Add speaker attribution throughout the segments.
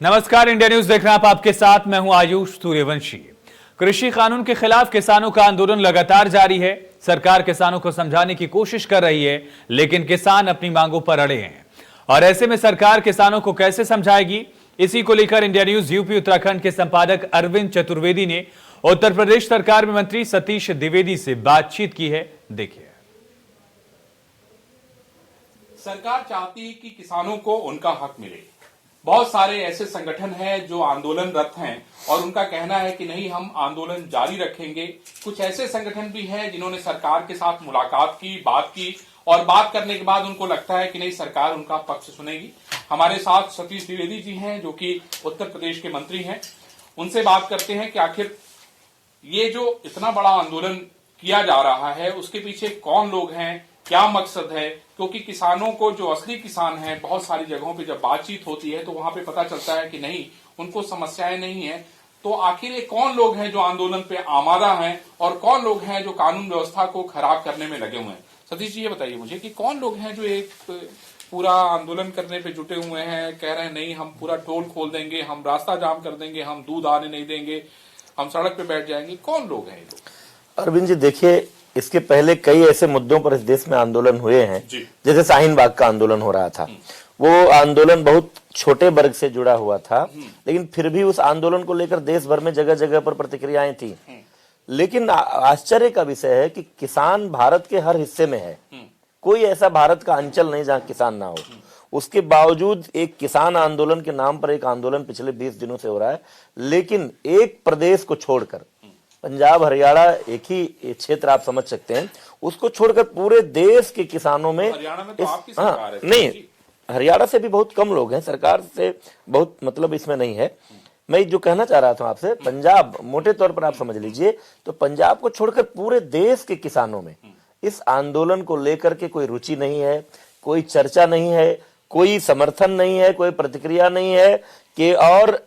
Speaker 1: नमस्कार, India news देख रहे हैं आप। आपके साथ मैं हूं आयुष सूर्यवंशी। कृषि कानून के खिलाफ किसानों का आंदोलन लगातार जारी है। सरकार किसानों को समझाने की कोशिश कर रही है, लेकिन किसान अपनी मांगों पर अड़े हैं। और ऐसे में सरकार किसानों को कैसे समझाएगी, इसी को लेकर इंडिया न्यूज यूपी उत्तराखंड के संपादक अरविंद चतुर्वेदी ने उत्तर प्रदेश सरकार में मंत्री सतीश द्विवेदी से बातचीत की है। देखिए।
Speaker 2: सरकार चाहती है कि किसानों को उनका हक मिले। बहुत सारे ऐसे संगठन हैं जो आंदोलनरत हैं और उनका कहना है कि नहीं, हम आंदोलन जारी रखेंगे। कुछ ऐसे संगठन भी हैं जिन्होंने सरकार के साथ मुलाकात की, बात की, और बात करने के बाद उनको लगता है कि नहीं, सरकार उनका पक्ष सुनेगी। हमारे साथ सतीश द्विवेदी जी हैं जो कि उत्तर प्रदेश के मंत्री हैं। उनसे बात करते हैं कि आखिर ये जो इतना बड़ा आंदोलन किया जा रहा है उसके पीछे कौन लोग हैं, क्या मकसद है। क्योंकि किसानों को, जो असली किसान हैं, बहुत सारी जगहों पे जब बातचीत होती है तो वहां पे पता चलता है कि नहीं, उनको समस्याएं नहीं है। तो आखिर ये कौन लोग हैं जो आंदोलन पे आमादा हैं और कौन लोग हैं जो कानून व्यवस्था को खराब करने में लगे हुए हैं। सतीश जी, ये बताइए मुझे कि कौन लोग हैं जो एक पूरा आंदोलन करने पे जुटे हुए हैं, कह रहे हैं नहीं, हम पूरा टोल खोल देंगे, हम रास्ता जाम कर देंगे, हम दूध आने नहीं देंगे, हम सड़क पे बैठ जाएंगे। कौन लोग हैं ये लोग?
Speaker 3: अरविंद जी, देखिए, इसके पहले कई ऐसे मुद्दों पर इस देश में आंदोलन हुए हैं। जैसे शाहीन बाग का आंदोलन हो रहा था, वो आंदोलन बहुत छोटे वर्ग से जुड़ा हुआ था, लेकिन फिर भी उस आंदोलन को लेकर देश भर में जगह जगह पर प्रतिक्रियाएं थी। लेकिन आश्चर्य का विषय है कि किसान भारत के हर हिस्से में है। कोई ऐसा भारत का अंचल नहीं जहां किसान ना हो। उसके बावजूद एक किसान आंदोलन के नाम पर एक आंदोलन पिछले 20 दिनों से हो रहा है। लेकिन एक प्रदेश को छोड़कर, पंजाब हरियाणा एक ही क्षेत्र आप समझ सकते हैं, उसको छोड़कर पूरे देश के किसानों में,
Speaker 2: हरियाणा में तो आपकी सरकार है।
Speaker 3: नहीं, हरियाणा से भी बहुत कम लोग हैं, सरकार से बहुत मतलब इसमें नहीं है। मैं जो कहना चाह रहा था आपसे, पंजाब, मोटे तौर पर आप समझ लीजिए, तो पंजाब को छोड़कर पूरे देश के किसानों में इस आंदोलन को लेकर के कोई रुचि नहीं है, कोई चर्चा नहीं है, कोई समर्थन नहीं है, कोई प्रतिक्रिया नहीं है कि, और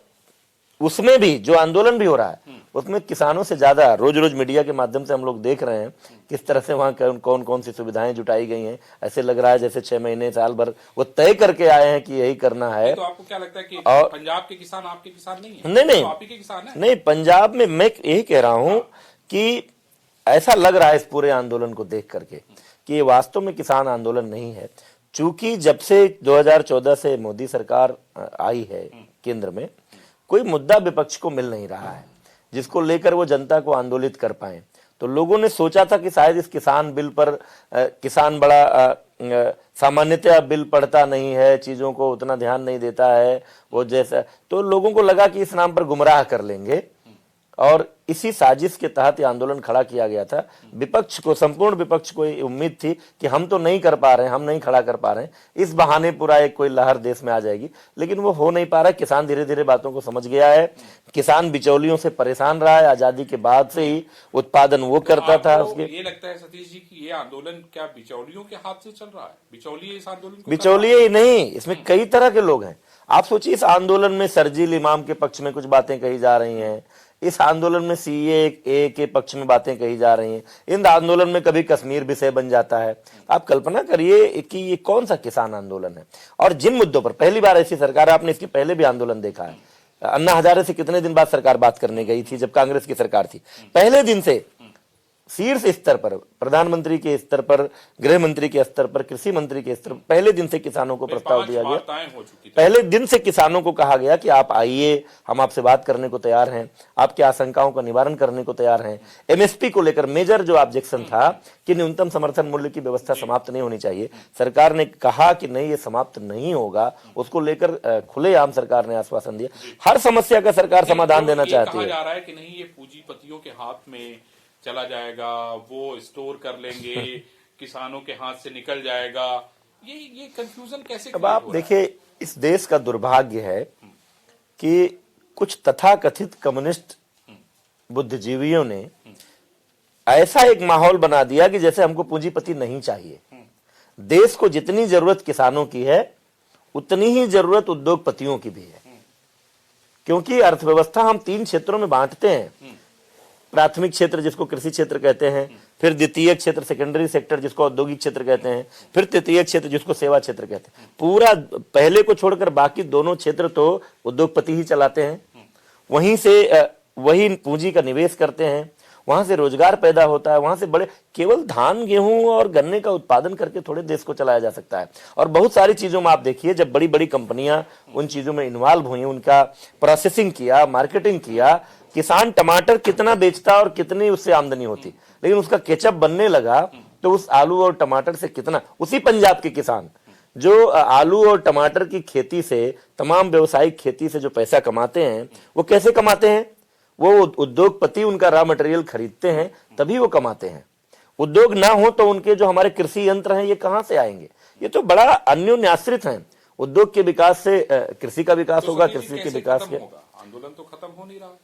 Speaker 3: उसमें भी जो आंदोलन भी हो रहा है उसमें किसानों से ज्यादा रोज रोज मीडिया के माध्यम से हम लोग देख रहे हैं किस तरह से वहां कौन कौन सी सुविधाएं जुटाई गई हैं। ऐसे लग रहा है जैसे 6 महीने साल भर वो तय करके आए हैं कि यही करना है।
Speaker 2: तो आपको क्या लगता है कि
Speaker 3: और
Speaker 2: पंजाब के किसान आपके किसान नहीं है?
Speaker 3: नहीं,
Speaker 2: तो आप ही के किसान हैं?
Speaker 3: नहीं, पंजाब में मैं यही कह रहा हूं कि ऐसा लग रहा है इस पूरे आंदोलन को देख करके कि ये वास्तव में किसान आंदोलन नहीं है। चूंकि जब से 2014 से मोदी सरकार आई है केंद्र में, कोई मुद्दा विपक्ष को मिल नहीं रहा है जिसको लेकर वो जनता को आंदोलित कर पाए। तो लोगों ने सोचा था कि शायद इस किसान बिल पर किसान बड़ा सामान्यतः बिल पढ़ता नहीं है, चीजों को उतना ध्यान नहीं देता है वो जैसा, तो लोगों को लगा कि इस नाम पर गुमराह कर लेंगे और इसी साजिश के तहत ये आंदोलन खड़ा किया गया था। विपक्ष को, संपूर्ण विपक्ष को ये उम्मीद थी कि हम तो नहीं कर पा रहे हैं, हम नहीं खड़ा कर पा रहे हैं, इस बहाने पूरा एक कोई लहर देश में आ जाएगी, लेकिन वो हो नहीं पा रहा है। किसान धीरे धीरे बातों को समझ गया है। किसान बिचौलियों से परेशान रहा है, आजादी के बाद से ही उत्पादन वो करता था। उसके
Speaker 2: ये लगता है सतीश जी कि ये आंदोलन क्या बिचौलियों के हाथ से चल रहा है? बिचौलिए इस आंदोलन को,
Speaker 3: बिचौलिए ही नहीं, इसमें कई तरह के लोग हैं। आप सोचिए, इस आंदोलन में शरजील इमाम के पक्ष में कुछ बातें कही जा रही हैं, इस आंदोलन में सीएए के पक्ष में बातें कही जा रही हैं, इन आंदोलन में कभी कश्मीर विषय बन जाता है। आप कल्पना करिए कि ये कौन सा किसान आंदोलन है। और जिन मुद्दों पर पहली बार ऐसी सरकार, आपने इसके पहले भी आंदोलन देखा है, अन्ना हजारे से कितने दिन बाद सरकार बात करने गई थी जब कांग्रेस की सरकार थी। पहले दिन से शीर्ष स्तर पर, प्रधानमंत्री के स्तर पर, गृह मंत्री के स्तर पर, कृषि मंत्री के स्तर पर, पहले दिन से किसानों को प्रस्ताव दिया गया। पहले दिन से किसानों को कहा गया कि आप आइए, हम आपसे बात करने को तैयार हैं, आपकी आशंकाओं का निवारण करने को तैयार हैं। एमएसपी को लेकर मेजर जो ऑब्जेक्शन था कि न्यूनतम समर्थन मूल्य की व्यवस्था समाप्त नहीं होनी चाहिए, सरकार ने कहा कि नहीं, ये समाप्त नहीं होगा। उसको लेकर खुलेआम सरकार ने आश्वासन दिया। हर समस्या का सरकार समाधान देना चाहती है।
Speaker 2: कहा जा रहा है कि नहीं, ये पूंजीपतियों के हाथ में चला जाएगा, वो स्टोर कर लेंगे, किसानों के हाथ से निकल जाएगा। ये कंफ्यूजन कैसे?
Speaker 3: अब आप देखिए, इस देश का दुर्भाग्य है कि कुछ तथाकथित कम्युनिस्ट बुद्धिजीवियों ने ऐसा एक माहौल बना दिया कि जैसे हमको पूंजीपति नहीं चाहिए। देश को जितनी जरूरत किसानों की है उतनी ही जरूरत उद्योगपतियों की भी है, क्योंकि अर्थव्यवस्था हम 3 क्षेत्रों में बांटते हैं। प्राथमिक क्षेत्र जिसको कृषि क्षेत्र कहते हैं, फिर द्वितीय क्षेत्र सेकेंडरी सेक्टर जिसको औद्योगिक क्षेत्र कहते हैं, फिर तृतीय क्षेत्र जिसको सेवा क्षेत्र कहते हैं। पूरा पहले को छोड़कर बाकी दोनों क्षेत्र तो उद्योगपति ही चलाते हैं, वहीं से वही पूंजी का निवेश करते हैं, वहां से रोजगार पैदा होता है, वहां से बड़े केवल धान गेहूं और गन्ने का उत्पादन करके थोड़े देश को चलाया जा सकता है। और बहुत सारी चीजों में आप देखिए, जब बड़ी बड़ी कंपनियां उन चीजों में इन्वॉल्व हुई, उनका प्रोसेसिंग किया, मार्केटिंग किया, किसान टमाटर कितना बेचता और कितनी उससे आमदनी होती, लेकिन उसका केचप बनने लगा तो उस आलू और टमाटर से कितना, उसी पंजाब के किसान जो आलू और टमाटर की खेती से, तमाम व्यवसायिक खेती से जो पैसा कमाते हैं, वो कैसे कमाते हैं? वो उद्योगपति उनका रॉ मटेरियल खरीदते हैं तभी वो कमाते हैं। उद्योग ना हो तो उनके जो हमारे कृषि यंत्र हैं ये कहां से आएंगे? ये तो बड़ा अन्योन्याश्रित हैं। उद्योग के विकास से कृषि का विकास होगा, कृषि के विकास से
Speaker 2: आंदोलन तो खत्म हो नहीं रहा।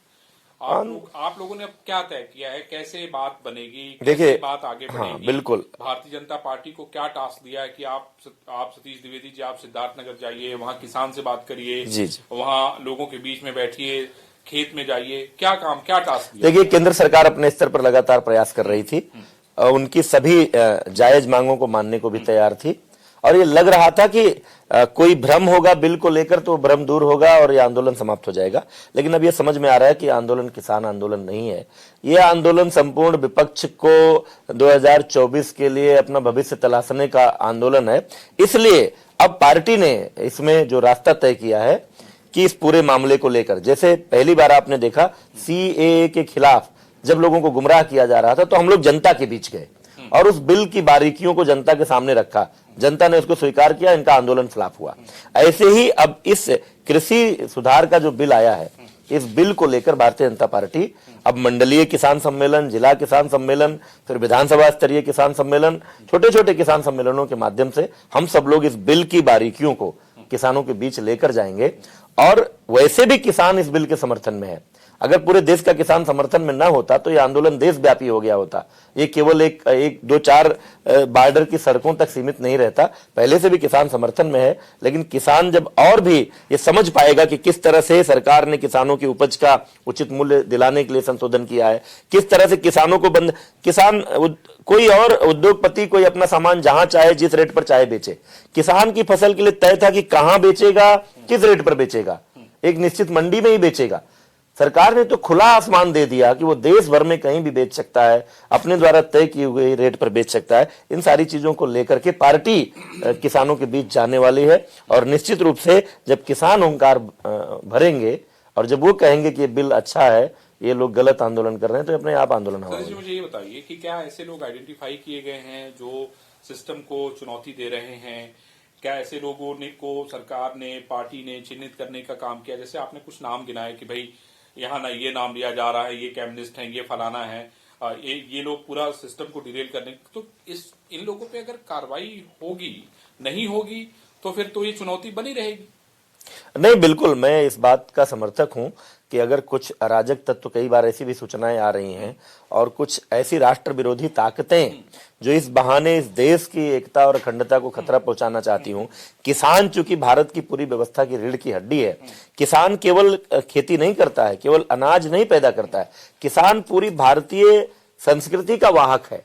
Speaker 2: आप लोगों ने अब क्या तय किया है, कैसे बात बनेगी,
Speaker 3: देखिए,
Speaker 2: कैसे बात आगे बढ़ेगी?
Speaker 3: हाँ, बिल्कुल।
Speaker 2: भारतीय जनता पार्टी को क्या टास्क दिया है कि आप सतीश द्विवेदी जी, आप सिद्धार्थनगर जाइए, वहाँ किसान से बात करिए, वहाँ लोगों के बीच में बैठिए, खेत में जाइए, क्या काम, क्या टास्क दिया?
Speaker 3: देखिए, केंद्र सरकार अपने स्तर पर लगातार प्रयास कर रही थी, उनकी सभी जायज मांगों को मानने को भी तैयार थी, और ये लग रहा था कि कोई भ्रम होगा बिल को लेकर तो भ्रम दूर होगा और ये आंदोलन समाप्त हो जाएगा। लेकिन अब ये समझ में आ रहा है कि आंदोलन किसान आंदोलन नहीं है, ये आंदोलन संपूर्ण विपक्ष को 2024 के लिए अपना भविष्य तलाशने का आंदोलन है। इसलिए अब पार्टी ने इसमें जो रास्ता तय किया है कि इस पूरे मामले को लेकर, जैसे पहली बार आपने देखा सीएए के खिलाफ जब लोगों को गुमराह किया जा रहा था तो हम लोग जनता के बीच गए और उस बिल की बारीकियों को जनता के सामने रखा, जनता ने उसको स्वीकार किया, इनका आंदोलन फ्लॉप हुआ। ऐसे ही अब इस कृषि सुधार का जो बिल आया है, इस बिल को लेकर भारतीय जनता पार्टी अब मंडलीय किसान सम्मेलन, जिला किसान सम्मेलन, फिर विधानसभा स्तरीय किसान सम्मेलन, छोटे छोटे किसान सम्मेलनों के माध्यम से हम सब लोग इस बिल की बारीकियों को किसानों के बीच लेकर जाएंगे। और वैसे भी किसान इस बिल के समर्थन में है। अगर पूरे देश का किसान समर्थन में ना होता तो ये आंदोलन देशव्यापी हो गया होता, ये केवल एक दो चार बॉर्डर की सड़कों तक सीमित नहीं रहता। पहले से भी किसान समर्थन में है, लेकिन किसान जब और भी ये समझ पाएगा कि किस तरह से सरकार ने किसानों की उपज का उचित मूल्य दिलाने के लिए संशोधन किया है, किस तरह से किसानों को कोई और उद्योगपति कोई अपना सामान जहां चाहे जिस रेट पर चाहे बेचे, किसान की फसल के लिए तय था कि कहां बेचेगा, किस रेट पर बेचेगा, एक निश्चित मंडी में ही बेचेगा। सरकार ने तो खुला आसमान दे दिया कि वो देश भर में कहीं भी बेच सकता है, अपने द्वारा तय की हुई रेट पर बेच सकता है। इन सारी चीजों को लेकर के पार्टी किसानों के बीच जाने वाली है, और निश्चित रूप से जब किसान ओंकार भरेंगे और जब वो कहेंगे कि ये बिल अच्छा है, ये लोग गलत आंदोलन कर रहे हैं, तो अपने आप आंदोलन होगा।
Speaker 2: सर, मुझे ये बताइए कि क्या ऐसे लोग आइडेंटिफाई किए गए हैं जो सिस्टम को चुनौती दे रहे हैं? क्या ऐसे लोगों को सरकार ने, पार्टी ने चिन्हित करने का काम किया? जैसे आपने कुछ नाम गिनाए कि भाई यहाँ ना ये नाम लिया जा रहा है, ये कम्युनिस्ट है, ये फलाना है, ये लोग पूरा सिस्टम को डिरेल करने, तो इन लोगों पे अगर कार्रवाई होगी, नहीं होगी, तो फिर तो ये चुनौती बनी रहेगी।
Speaker 3: नहीं, बिल्कुल मैं इस बात का समर्थक हूं कि अगर कुछ अराजक तत्व, कई बार ऐसी भी सूचनाएं आ रही हैं, और कुछ ऐसी राष्ट्र विरोधी ताकतें जो इस बहाने इस देश की एकता और अखंडता को खतरा पहुंचाना चाहती हूं। किसान चूंकि भारत की पूरी व्यवस्था की रीढ़ की हड्डी है, किसान केवल खेती नहीं करता है, केवल अनाज नहीं पैदा करता है, किसान पूरी भारतीय संस्कृति का वाहक है।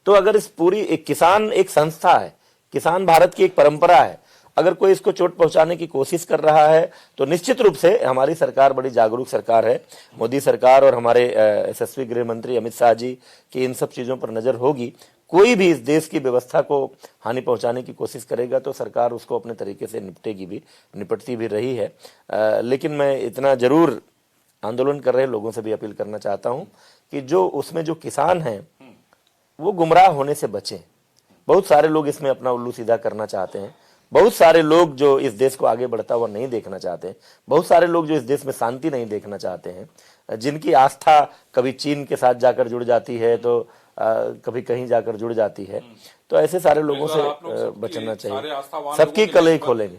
Speaker 3: तो अगर इस पूरी किसान एक संस्था है, किसान भारत की एक परंपरा है, अगर कोई इसको चोट पहुंचाने की कोशिश कर रहा है तो निश्चित रूप से हमारी सरकार बड़ी जागरूक सरकार है, मोदी सरकार और हमारे यशस्वी गृह मंत्री अमित शाह जी की इन सब चीजों पर नजर होगी। कोई भी इस देश की व्यवस्था को हानि पहुंचाने की कोशिश करेगा तो सरकार उसको अपने तरीके से निपटती भी रही है। लेकिन मैं इतना जरूर आंदोलन कर रहे लोगों से भी अपील करना चाहता हूं कि जो उसमें जो किसान हैं वो गुमराह होने से बचें। बहुत सारे लोग इसमें अपना उल्लू सीधा करना चाहते हैं, बहुत सारे लोग जो इस देश को आगे बढ़ता हुआ नहीं देखना चाहते हैं, बहुत सारे लोग जो इस देश में शांति नहीं देखना चाहते हैं, जिनकी आस्था कभी चीन के साथ जाकर जुड़ जाती है तो कभी कहीं जाकर जुड़ जाती है, तो ऐसे सारे लोगों से बचना चाहिए। सबकी कलई खोलेंगे,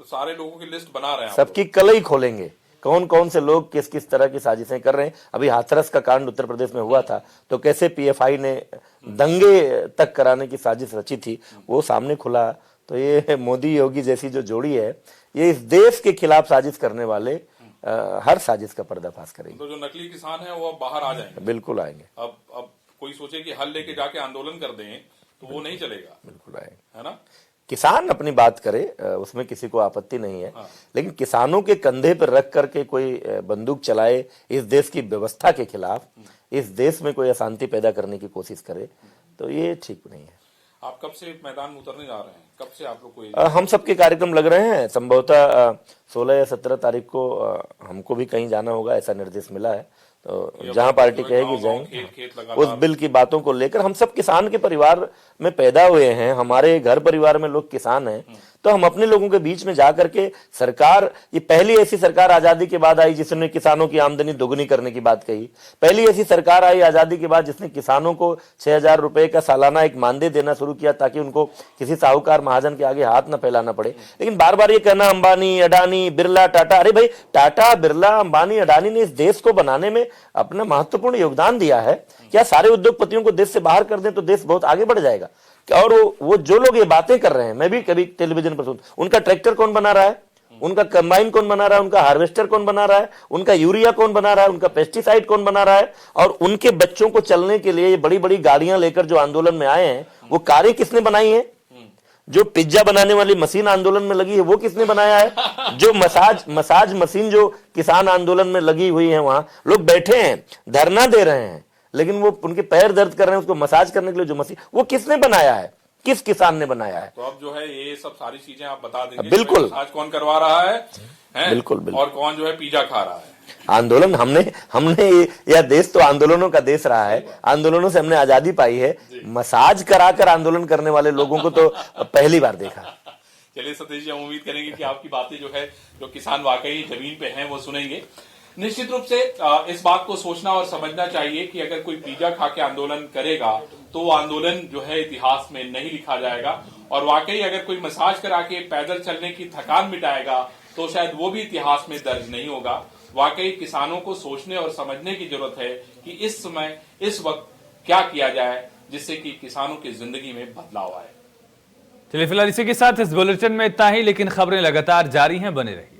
Speaker 2: सारे लोगों की लिस्ट बना रहे हैं,
Speaker 3: सबकी कलई खोलेंगे, कौन कौन से लोग किस किस तरह की साजिशें कर रहे हैं। अभी हाथरस का कांड उत्तर प्रदेश में हुआ था तो कैसे पीएफआई ने दंगे तक कराने की साजिश रची थी, वो सामने खुला। तो ये मोदी योगी जैसी जो जोड़ी है, ये इस देश के खिलाफ साजिश करने वाले हर साजिश का पर्दाफाश करेगी।
Speaker 2: तो जो नकली किसान है वो अब बाहर आ जाएंगे।
Speaker 3: बिल्कुल आएंगे।
Speaker 2: अब कोई सोचे कि हल लेके जाके आंदोलन कर दें तो वो नहीं चलेगा।
Speaker 3: बिल्कुल आएंगे,
Speaker 2: है ना।
Speaker 3: किसान अपनी बात करे, उसमें किसी को आपत्ति नहीं है। लेकिन किसानों के कंधे पर रख करके कोई बंदूक चलाए, इस देश की व्यवस्था के खिलाफ, इस देश में कोई अशांति पैदा करने की कोशिश करे, तो ये ठीक नहीं है।
Speaker 2: आप कब से मैदान में उतरने जा रहे हैं? कब से आप लोग को
Speaker 3: हम सबके कार्यक्रम लग रहे हैं। संभवतः 16 या 17 तारीख को हमको भी कहीं जाना होगा, ऐसा निर्देश मिला है। तो जहां पार्टी कहेगी जाएंगे। उस बिल की बातों को लेकर हम सब किसान के परिवार में पैदा हुए हैं, हमारे घर परिवार में लोग किसान हैं, तो हम अपने लोगों के बीच में जाकर के सरकार, ये पहली ऐसी सरकार आजादी के बाद आई जिसने किसानों की आमदनी दोगुनी करने की बात कही। पहली ऐसी सरकार आई आजादी के बाद जिसने किसानों को 6,000 रुपए का सालाना एक मानदेय देना शुरू किया ताकि उनको किसी साहूकार महाजन के आगे हाथ न फैलाना पड़े। लेकिन बार बार ये कहना अंबानी, अडानी, बिरला, टाटा, अरे भाई टाटा, बिरला, अंबानी, अडानी ने इस देश को बनाने में अपना महत्वपूर्ण योगदान दिया है। क्या सारे उद्योगपतियों को देश से बाहर कर दें तो देश बहुत आगे बढ़ जाएगा? और वो जो लोग ये बातें कर रहे हैं, मैं भी कभी टेलीविजन पर सुन, उनका ट्रैक्टर कौन बना रहा है, उनका कंबाइन कौन बना रहा है, उनका हार्वेस्टर कौन बना रहा है, उनका यूरिया कौन बना रहा है, उनका पेस्टिसाइड कौन बना रहा है, और उनके बच्चों को चलने के लिए ये बड़ी बड़ी गाड़ियां लेकर जो आंदोलन में आए हैं, वो कारें किसने बनाई है? जो पिज्जा बनाने वाली मशीन आंदोलन में लगी है वो किसने बनाया है? जो मसाज मशीन जो किसान आंदोलन में लगी हुई है, वहां लोग बैठे हैं, धरना दे रहे हैं, लेकिन वो उनके पैर दर्द कर रहे हैं, उसको मसाज करने के लिए जो मशीन, वो किसने बनाया है? किस किसान ने बनाया है?
Speaker 2: तो अब जो है ये सब सारी चीजें आप बता देंगे।
Speaker 3: बिल्कुल।
Speaker 2: मसाज कौन करवा रहा है?
Speaker 3: बिल्कुल, बिल्कुल।
Speaker 2: और कौन जो है पिज्जा खा रहा है?
Speaker 3: आंदोलन हमने यह देश तो आंदोलनों का देश रहा है, आंदोलनों से हमने आजादी पाई है। मसाज कराकर आंदोलन करने वाले लोगों को तो पहली बार देखा।
Speaker 2: चलिए सतीश जी, हम उम्मीद करेंगे कि आपकी बातें जो है, जो किसान वाकई जमीन पे हैं, वो सुनेंगे। निश्चित रूप से इस बात को सोचना और समझना चाहिए कि अगर कोई पिज्जा खा के आंदोलन करेगा तो वो आंदोलन जो है इतिहास में नहीं लिखा जाएगा, और वाकई अगर कोई मसाज करा के पैदल चलने की थकान मिटाएगा तो शायद वो भी इतिहास में दर्ज नहीं होगा। वाकई किसानों को सोचने और समझने की जरूरत है कि इस समय, इस वक्त क्या किया जाए जिससे कि किसानों की जिंदगी में बदलाव आए।
Speaker 1: चलिए फिलहाल इसी के साथ इस बुलेटिन में इतना ही, लेकिन खबरें लगातार जारी हैं, बने रहिए।